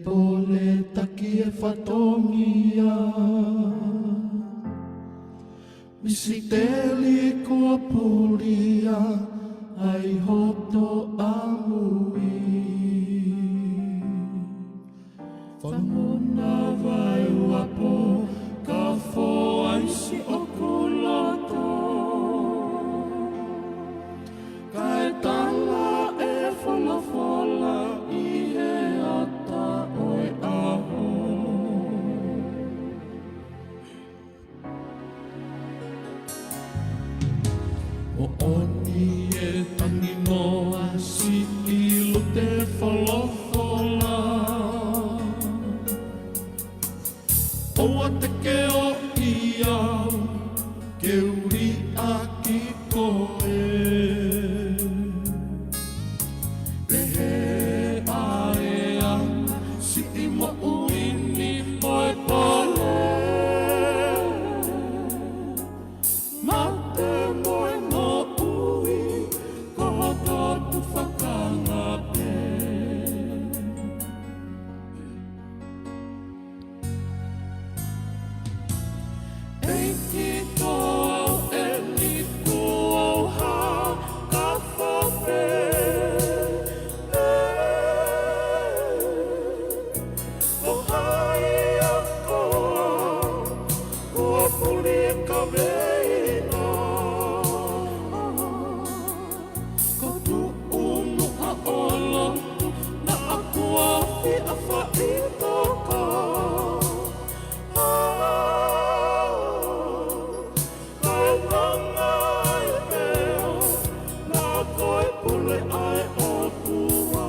pole taki e whatongia Misi teli kua pulia ai hoto amui Whamona vai wapo ka fo aisi o kuloto Kai tala e fola fola i he ata oe aho O oni e tangi noa si i lute fola fola Oa te ke o ia ke uri a ki koe Pehe aea si i mo uini moe pole Mate moe mo ui koho totu whakanga pe Eiki tō au e ni kuau ha ka whawhe Ko hai a koa, kua puli ka veina Ko tu unu a olo, na a kua fi a whaitoka Kai langa ai mea, na koe pule ai o kua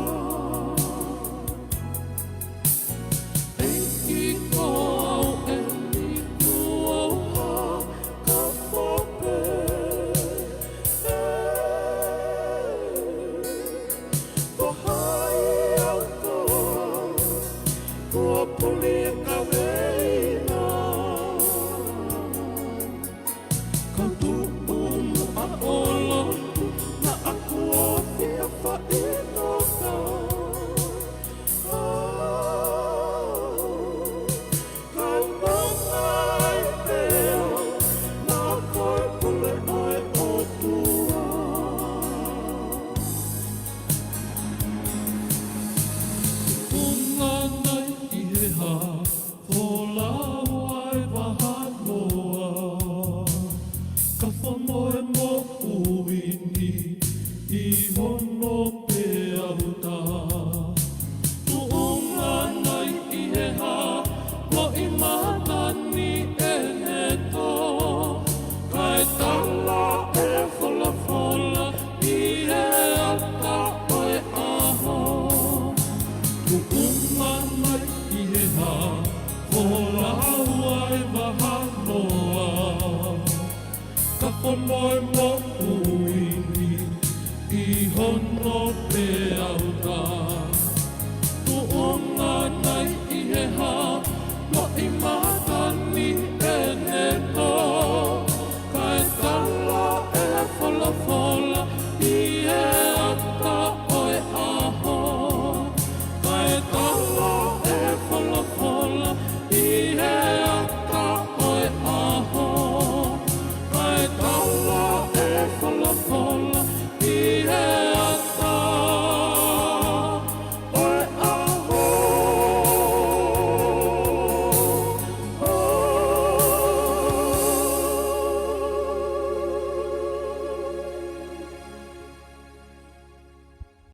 Eiki ko au e ni kuau ha ka whawhe Ko hai a koa, kua puli ka veina Ko tu unu a olo, na a kua fi a whaitoka Kai langa ai mea, na koe pule ai o tua Unga nai i he ha, whola wai waha noa Ka whamoe mo uini, i hono pe auta Tuunga nai i he ha, mo i manani e he tō Kai tala e whola whola, i he ata oe aho Tuunga mai i he ha, whola wai waha noa Ka whamoe mo uini, i hono pe auta